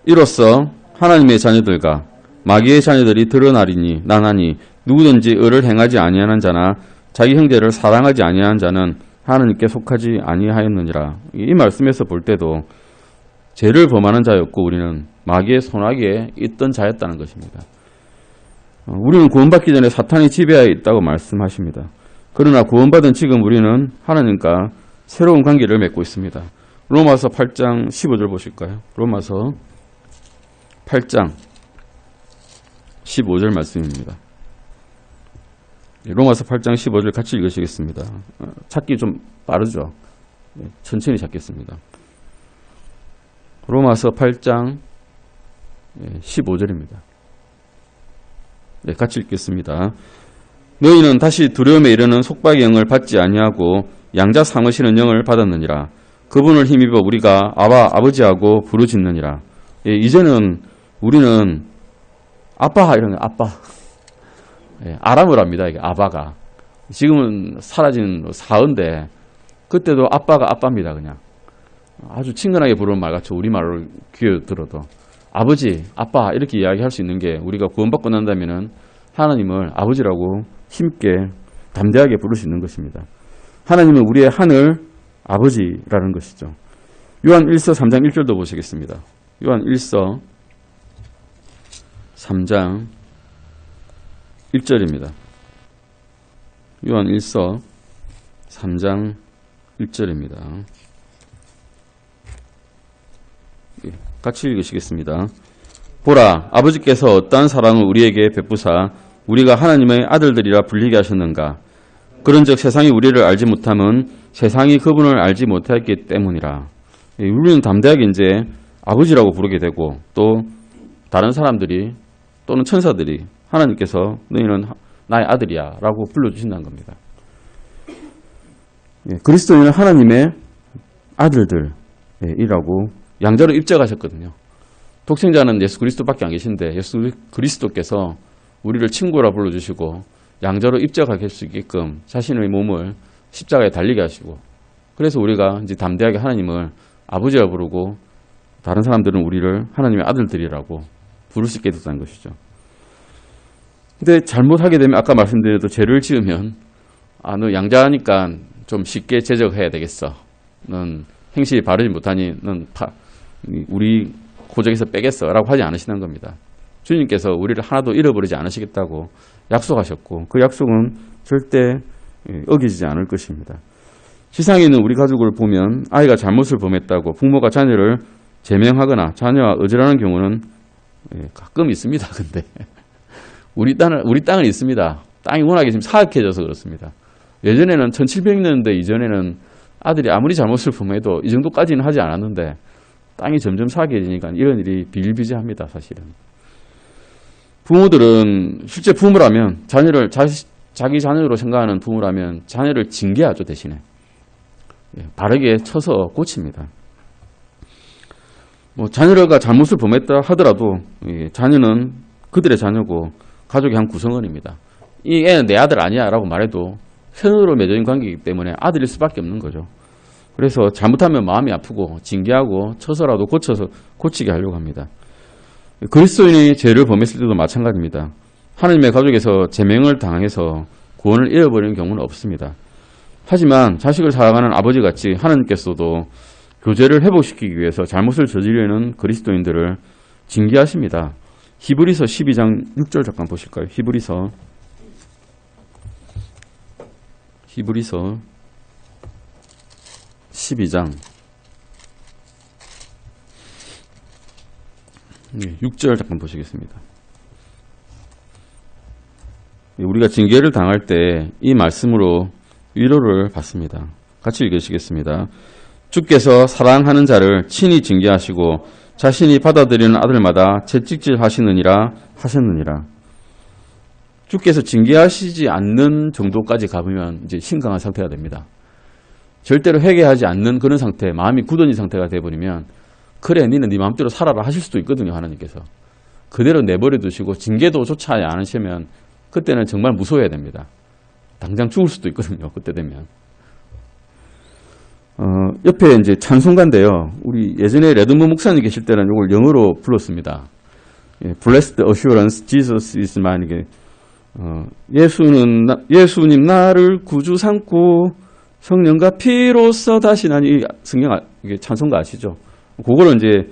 이로써 하나님의 자녀들과 마귀의 자녀들이 드러나리니 나나니 누구든지 의를 행하지 아니하는 자나 자기 형제를 사랑하지 아니하는 자는 하나님께 속하지 아니하였느니라. 이 말씀에서 볼 때도 죄를 범하는 자였고 우리는 마귀의 손아귀에 있던 자였다는 것입니다. 우리는 구원받기 전에 사탄이 지배하에 있다고 말씀하십니다. 그러나 구원받은 지금 우리는 하나님과 새로운 관계를 맺고 있습니다. 로마서 8장 15절 보실까요? 로마서 8장 15절 말씀입니다. 로마서 8장 15절 같이 읽으시겠습니다. 찾기 좀 빠르죠? 천천히 찾겠습니다. 로마서 8장 15절입니다. 같이 읽겠습니다. 너희는 다시 두려움에 이르는 속박의 영을 받지 아니하고 양자 삼으시는 영을 받았느니라. 그분을 힘입어 우리가 아바 아버지하고 부르짖느니라. 이제는 우리는 아빠 이런 거 아빠. 아람을 합니다. 이게 아바가. 지금은 사라진 사어인데 그때도 아빠가 아빠입니다. 그냥 아주 친근하게 부르는 말 같죠. 우리말로 귀에 들어도 아버지, 아빠 이렇게 이야기할 수 있는 게 우리가 구원받고 난다면은 하나님을 아버지라고 힘있게 담대하게 부를 수 있는 것입니다. 하나님은 우리의 하늘 아버지라는 것이죠. 요한 1서 3장 1절도 보시겠습니다. 요한 1서 3장 1절입니다. 요한 1서 3장 1절입니다. 같이 읽으시겠습니다. 보라, 아버지께서 어떠한 사랑을 우리에게 베푸사 우리가 하나님의 아들들이라 불리게 하셨는가. 그런즉 세상이 우리를 알지 못함은 세상이 그분을 알지 못했기 때문이라. 우리는 담대하게 이제 아버지라고 부르게 되고 또 다른 사람들이 또는 천사들이 하나님께서 너희는 나의 아들이야 라고 불러주신다는 겁니다. 그리스도인은 하나님의 아들들이라고 양자로 입적하셨거든요. 독생자는 예수 그리스도밖에 안 계신데 예수 그리스도께서 우리를 친구라 불러주시고 양자로 입적하게 할 수 있게끔 자신의 몸을 십자가에 달리게 하시고 그래서 우리가 이제 담대하게 하나님을 아버지라 부르고 다른 사람들은 우리를 하나님의 아들들이라고 부를 수 있게 됐다는 것이죠. 근데 잘못하게 되면 아까 말씀드려도 죄를 지으면 너 양자하니까 좀 쉽게 제적해야 되겠어. 넌 행실이 바르지 못하니 넌 우리 고적에서 빼겠어 라고 하지 않으시는 겁니다. 주님께서 우리를 하나도 잃어버리지 않으시겠다고 약속하셨고 그 약속은 절대 어기지 않을 것입니다. 세상에 있는 우리 가족을 보면 아이가 잘못을 범했다고 부모가 자녀를 제명하거나 자녀와 어지러는 경우는 가끔 있습니다. 근데 우리 땅은 있습니다. 땅이 워낙에 지금 사악해져서 그렇습니다. 예전에는 1700년대 이전에는 아들이 아무리 잘못을 범해도 이 정도까지는 하지 않았는데 땅이 점점 사악해지니까 이런 일이 비일비재합니다. 사실은. 부모들은 실제 부모라면 자녀를 자기 자녀로 생각하는 부모라면 자녀를 징계하죠. 대신에. 바르게 쳐서 고칩니다. 자녀가 잘못을 범했다 하더라도 자녀는 그들의 자녀고 가족의 한 구성원입니다. 이 애는 내 아들 아니야 라고 말해도 선으로 맺어진 관계이기 때문에 아들일 수밖에 없는 거죠. 그래서 잘못하면 마음이 아프고 징계하고 쳐서라도 고치게 하려고 합니다. 그리스도인이 죄를 범했을 때도 마찬가지입니다. 하나님의 가족에서 제명을 당해서 구원을 잃어버리는 경우는 없습니다. 하지만 자식을 사랑하는 아버지같이 하나님께서도 교제를 회복시키기 위해서 잘못을 저지르는 그리스도인들을 징계하십니다. 히브리서 12장 6절 잠깐 보실까요? 히브리서 12장 6절 잠깐 보시겠습니다. 우리가 징계를 당할 때 이 말씀으로 위로를 받습니다. 같이 읽으시겠습니다. 주께서 사랑하는 자를 친히 징계하시고 자신이 받아들이는 아들마다 채찍질 하시느니라 하셨느니라. 주께서 징계하시지 않는 정도까지 가보면 이제 심각한 상태가 됩니다. 절대로 회개하지 않는 그런 상태, 마음이 굳어진 상태가 돼버리면 그래 니는 네 마음대로 살아라 하실 수도 있거든요. 하나님께서. 그대로 내버려 두시고 징계도 조차 않으시면 그때는 정말 무서워야 됩니다. 당장 죽을 수도 있거든요. 그때 되면. 옆에 이제 찬송가인데요. 우리 예전에 레드문 목사님 계실 때는 이걸 영어로 불렀습니다. Blessed Assurance, Jesus is mine. 이게 예수님 나를 구주 삼고 성령과 피로써 다시 난 이 성경 이게 찬송가 아시죠? 그거를 이제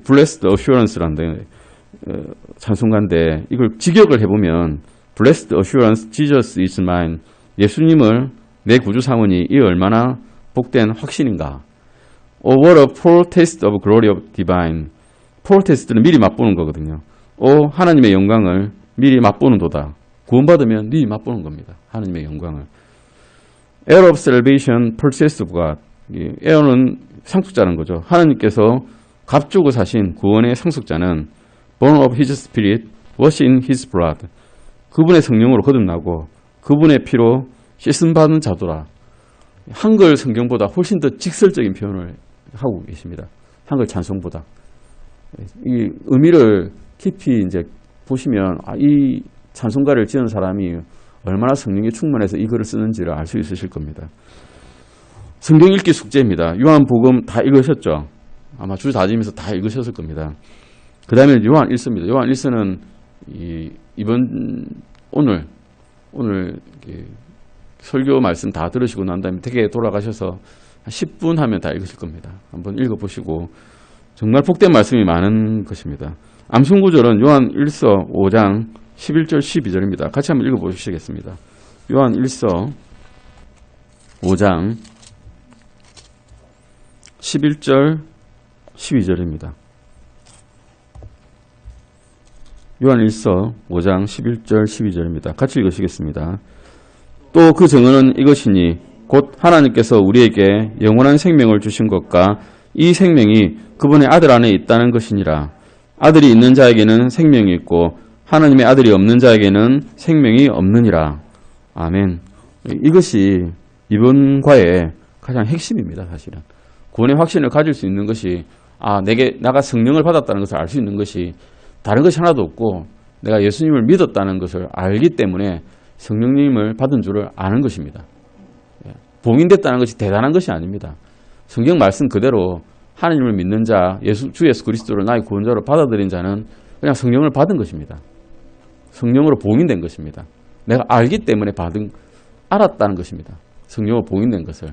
Blessed Assurance라는 찬송가인데 이걸 직역을 해보면 Blessed Assurance, Jesus is mine. 예수님을 내 구주 삼으니 이 얼마나 복된 확신인가? Oh, what a foretaste of glory of divine. foretest는 미리 맛보는 거거든요. 하나님의 영광을 미리 맛보는 도다. 구원받으면 미리 맛보는 겁니다. 하나님의 영광을. heir of salvation, purchased of God. heir는 상속자는 거죠. 하나님께서 값주고 사신 구원의 상속자는 born of his spirit, washed in his blood. 그분의 성령으로 거듭나고 그분의 피로 씻음받은 자도라. 한글 성경보다 훨씬 더 직설적인 표현을 하고 계십니다. 한글 찬송보다. 이 의미를 깊이 이제 보시면 이 찬송가를 지은 사람이 얼마나 성령에 충만해서 이 글을 쓰는지를 알 수 있으실 겁니다. 성경 읽기 숙제입니다. 요한복음 다 읽으셨죠? 아마 줄 다지면서 다 읽으셨을 겁니다. 그 다음에 요한 1서입니다. 요한 1서는 오늘 설교 말씀 다 들으시고 난 다음에 댁에 돌아가셔서 한 10분 하면 다 읽으실 겁니다. 한번 읽어보시고 정말 복된 말씀이 많은 것입니다. 암송구절은 요한 1서 5장 11절 12절입니다. 같이 한번 읽어보시겠습니다. 요한 1서 5장 11절 12절입니다. 요한 1서 5장 11절 12절입니다. 같이 읽으시겠습니다. 또 그 증언은 이것이니 곧 하나님께서 우리에게 영원한 생명을 주신 것과 이 생명이 그분의 아들 안에 있다는 것이니라. 아들이 있는 자에게는 생명이 있고 하나님의 아들이 없는 자에게는 생명이 없느니라. 아멘. 이것이 이번 과의 가장 핵심입니다. 사실은 구원의 확신을 가질 수 있는 것이 내가 성령을 받았다는 것을 알 수 있는 것이 다른 것이 하나도 없고 내가 예수님을 믿었다는 것을 알기 때문에 성령님을 받은 줄을 아는 것입니다. 봉인됐다는 것이 대단한 것이 아닙니다. 성경 말씀 그대로 하나님을 믿는 자, 주 예수 그리스도를 나의 구원자로 받아들인 자는 그냥 성령을 받은 것입니다. 성령으로 봉인된 것입니다. 내가 알기 때문에 알았다는 것입니다. 성령으로 봉인된 것을.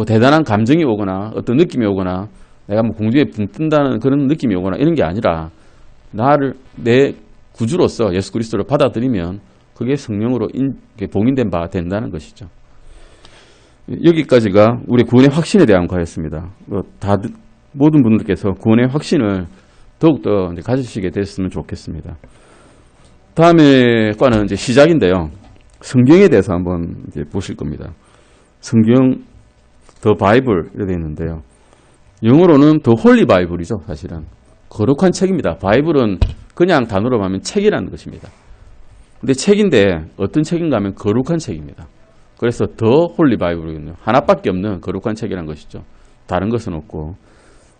대단한 감정이 오거나 어떤 느낌이 오거나 내가 공중에 붕 뜬다는 그런 느낌이 오거나 이런 게 아니라 나를 내 구주로서 예수 그리스도를 받아들이면 그게 성령으로 봉인된 바 된다는 것이죠. 여기까지가 우리 구원의 확신에 대한 과였습니다. 모든 분들께서 구원의 확신을 더욱더 가지시게 됐으면 좋겠습니다. 다음에 과는 이제 시작인데요. 성경에 대해서 한번 이제 보실 겁니다. 성경, 더 바이블 이렇게 되어 있는데요. 영어로는 더 홀리 바이블이죠. 사실은 거룩한 책입니다. 바이블은 그냥 단어로 하면 책이라는 것입니다. 근데 책인데 어떤 책인가 하면 거룩한 책입니다. 그래서 더 홀리 바이블이거든요. 하나밖에 없는 거룩한 책이라는 것이죠. 다른 것은 없고.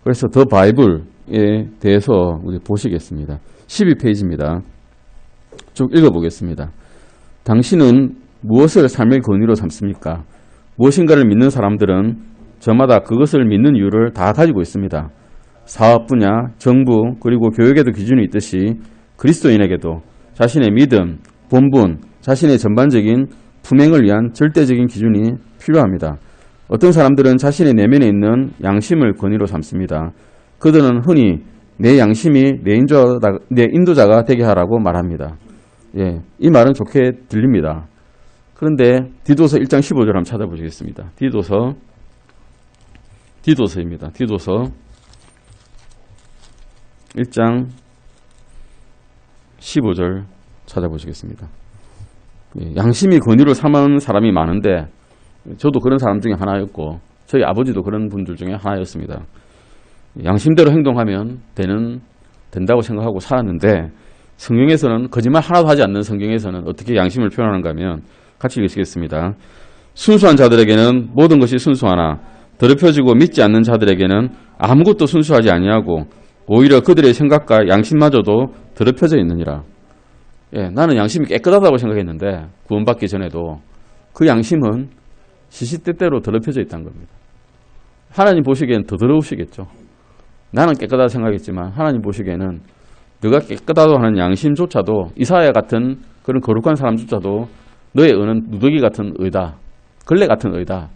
그래서 더 바이블에 대해서 우리 보시겠습니다. 12페이지입니다. 쭉 읽어보겠습니다. 당신은 무엇을 삶의 권위로 삼습니까? 무엇인가를 믿는 사람들은 저마다 그것을 믿는 이유를 다 가지고 있습니다. 사업 분야, 정부, 그리고 교육에도 기준이 있듯이 그리스도인에게도 자신의 믿음, 본분, 자신의 전반적인 품행을 위한 절대적인 기준이 필요합니다. 어떤 사람들은 자신의 내면에 있는 양심을 권위로 삼습니다. 그들은 흔히 내 양심이 내 인도자가 되게 하라고 말합니다. 이 말은 좋게 들립니다. 그런데 디도서 1장 15절 한번 찾아보시겠습니다. 디도서입니다. 디도서 1장 15절 찾아보시겠습니다. 양심이 권위로 삼은 사람이 많은데 저도 그런 사람 중에 하나였고 저희 아버지도 그런 분들 중에 하나였습니다. 양심대로 행동하면 된다고 생각하고 살았는데 성경에서는 거짓말 하나도 하지 않는 성경에서는 어떻게 양심을 표현하는가 하면 같이 읽으시겠습니다. 순수한 자들에게는 모든 것이 순수하나 더럽혀지고 믿지 않는 자들에게는 아무것도 순수하지 아니하고 오히려 그들의 생각과 양심마저도 더럽혀져 있느니라. 나는 양심이 깨끗하다고 생각했는데 구원받기 전에도 그 양심은 시시때때로 더럽혀져 있다는 겁니다. 하나님 보시기에는 더 더러우시겠죠. 나는 깨끗하다 생각했지만 하나님 보시기에는 너가 깨끗하다고 하는 양심조차도 이사야 같은 그런 거룩한 사람조차도 너의 의는 누더기 같은 의다. 걸레 같은 의다.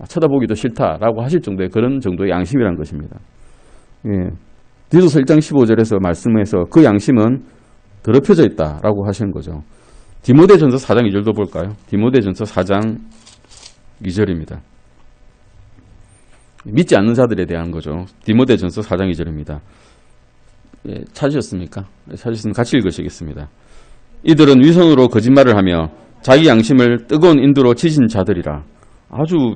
쳐다보기도 싫다라고 하실 정도의 그런 정도의 양심이라는 것입니다. 디도서 1장 15절에서 말씀에서 그 양심은 더럽혀져 있다라고 하시는 거죠. 디모데전서 4장 2절도 볼까요? 디모데전서 4장 2절입니다. 믿지 않는 자들에 대한 거죠. 디모데전서 4장 2절입니다. 예, 찾으셨습니까? 찾으셨으면 같이 읽으시겠습니다. 이들은 위선으로 거짓말을 하며 자기 양심을 뜨거운 인두로 지진 자들이라. 아주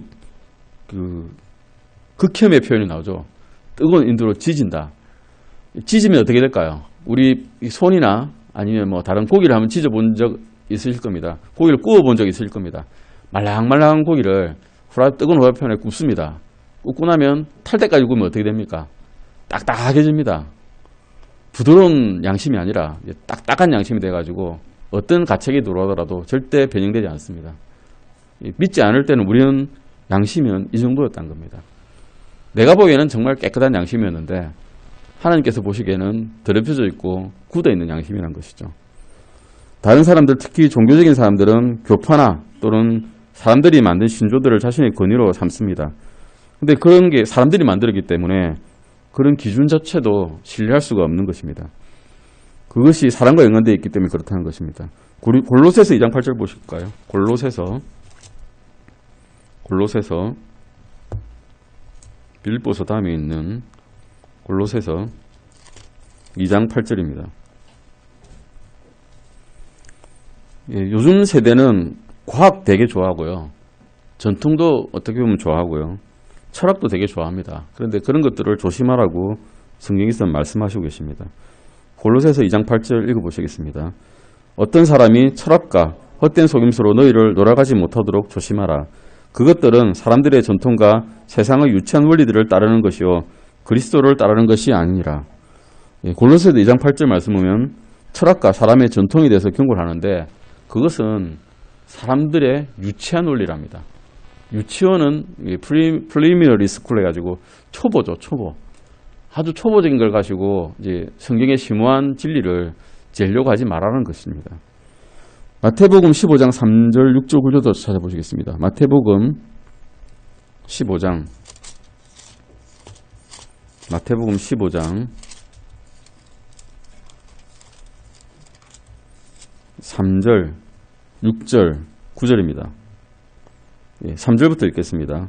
극혐의 표현이 나오죠. 뜨거운 인두로 지진다. 지지면 어떻게 될까요? 우리 손이나 아니면 뭐 다른 고기를 한번 지져본 적 있으실 겁니다. 고기를 구워본 적 있으실 겁니다. 말랑말랑한 고기를 뜨거운 후라이팬에 굽습니다. 굽고 나면 탈 때까지 구우면 어떻게 됩니까? 딱딱해집니다. 부드러운 양심이 아니라 딱딱한 양심이 돼가지고 어떤 가책이 들어오더라도 절대 변형되지 않습니다. 믿지 않을 때는 우리는 양심은 이 정도였다는 겁니다. 내가 보기에는 정말 깨끗한 양심이었는데 하나님께서 보시기에는 더럽혀져 있고 굳어있는 양심이란 것이죠. 다른 사람들, 특히 종교적인 사람들은 교파나 또는 사람들이 만든 신조들을 자신의 권위로 삼습니다. 근데 그런 게 사람들이 만들었기 때문에 그런 기준 자체도 신뢰할 수가 없는 것입니다. 그것이 사람과 연관되어 있기 때문에 그렇다는 것입니다. 골로새서 2장 8절 보실까요? 골로새서 빌립보서 다음에 있는 골로새서 2장 8절입니다. 예, 요즘 세대는 과학 되게 좋아하고요. 전통도 어떻게 보면 좋아하고요. 철학도 되게 좋아합니다. 그런데 그런 것들을 조심하라고 성경에서 말씀하시고 계십니다. 골로새서 2장 8절 읽어보시겠습니다. 어떤 사람이 철학과 헛된 속임수로 너희를 놀아가지 못하도록 조심하라. 그것들은 사람들의 전통과 세상의 유치한 원리들을 따르는 것이요 그리스도를 따르는 것이 아니니라. 예, 골로새서 2장 8절 말씀 보면 철학과 사람의 전통에 대해서 경고를 하는데 그것은 사람들의 유치한 원리랍니다. 유치원은 프리미너리 스쿨 해가지고 초보죠, 초보. 아주 초보적인 걸 가지고 이제 성경의 심오한 진리를 재려고 하지 말라는 것입니다. 마태복음 15장 3절, 6절, 9절도 찾아보시겠습니다. 마태복음 15장 3절, 6절, 9절입니다. 3절부터 읽겠습니다.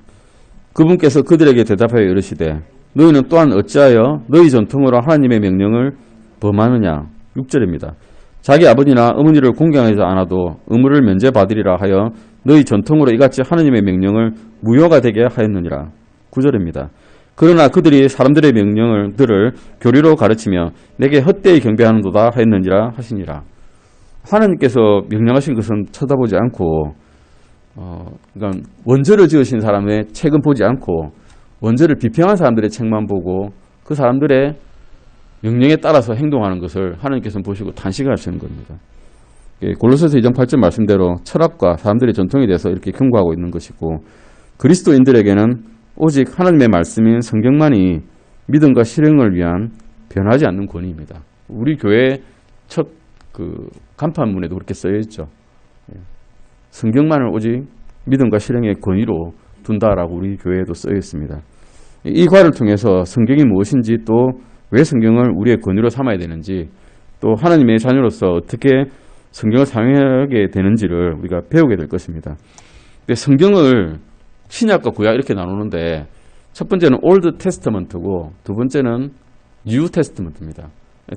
그분께서 그들에게 대답하여 이르시되 너희는 또한 어찌하여 너희 전통으로 하나님의 명령을 범하느냐. 6절입니다. 자기 아버지나 어머니를 공경하지 않아도 의무를 면제받으리라 하여 너희 전통으로 이같이 하나님의 명령을 무효가 되게 하였느니라. 9절입니다. 그러나 그들이 사람들의 명령들을 교리로 가르치며 내게 헛되이 경배하는도다 하였느니라 하시니라. 하나님께서 명령하신 것은 쳐다보지 않고 그러니까 원죄를 지으신 사람의 책은 보지 않고 원죄를 비평한 사람들의 책만 보고 그 사람들의 명령에 따라서 행동하는 것을 하나님께서는 보시고 탄식을 하시는 겁니다. 골로새서 2장 8절 말씀대로 철학과 사람들의 전통에 대해서 이렇게 경고하고 있는 것이고 그리스도인들에게는 오직 하나님의 말씀인 성경만이 믿음과 실행을 위한 변하지 않는 권위입니다. 우리 교회 첫 간판문에도 그렇게 쓰여 있죠. 성경만을 오직 믿음과 실행의 권위로 둔다라고 우리 교회에도 쓰여 있습니다. 이 과를 통해서 성경이 무엇인지 또 왜 성경을 우리의 권위로 삼아야 되는지 또 하나님의 자녀로서 어떻게 성경을 사용하게 되는지를 우리가 배우게 될 것입니다. 근데 성경을 신약과 구약 이렇게 나누는데 첫 번째는 올드 테스트먼트고 두 번째는 뉴 테스트먼트입니다.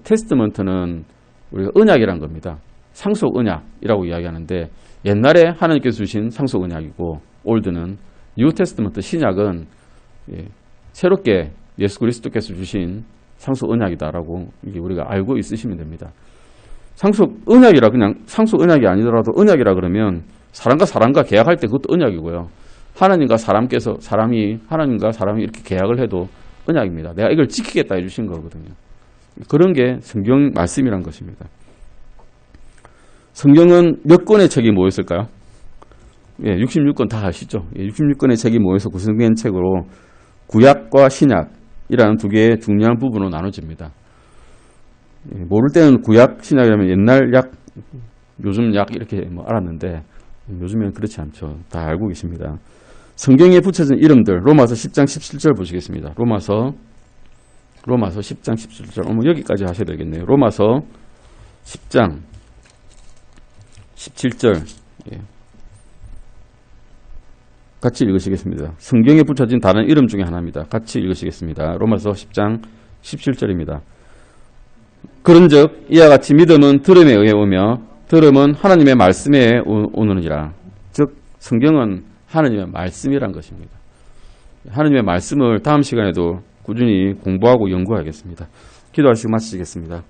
테스트먼트는 우리가 언약이란 겁니다. 상속 언약이라고 이야기하는데 옛날에 하나님께서 주신 상속 언약이고 올드는 뉴 테스트먼트 신약은 새롭게 예수 그리스도께서 주신 상속 언약이다라고 우리가 알고 있으시면 됩니다. 상속 언약이라 그냥 상속 언약이 아니더라도 언약이라 그러면 사람과 계약할 때 그것도 언약이고요. 하나님과 사람이 이렇게 계약을 해도 언약입니다. 내가 이걸 지키겠다 해주신 거거든요. 그런 게 성경 말씀이란 것입니다. 성경은 몇 권의 책이 모였을까요? 66권 다 아시죠? 66권의 책이 모여서 구성된 책으로 구약과 신약이라는 두 개의 중요한 부분으로 나눠집니다. 모를 때는 구약, 신약이라면 옛날 약, 요즘 약 이렇게 알았는데 요즘에는 그렇지 않죠. 다 알고 계십니다. 성경에 붙여진 이름들 로마서 10장 17절 보시겠습니다. 로마서 10장 17절 여기까지 하셔야 되겠네요. 로마서 10장 17절 같이 읽으시겠습니다. 성경에 붙여진 다른 이름 중에 하나입니다. 같이 읽으시겠습니다. 로마서 10장 17절입니다. 그런즉 이와 같이 믿음은 들음에 의해 오며 들음은 하나님의 말씀에 오느니라. 즉 성경은 하나님의 말씀이란 것입니다. 하나님의 말씀을 다음 시간에도 꾸준히 공부하고 연구하겠습니다. 기도하시고 마치겠습니다.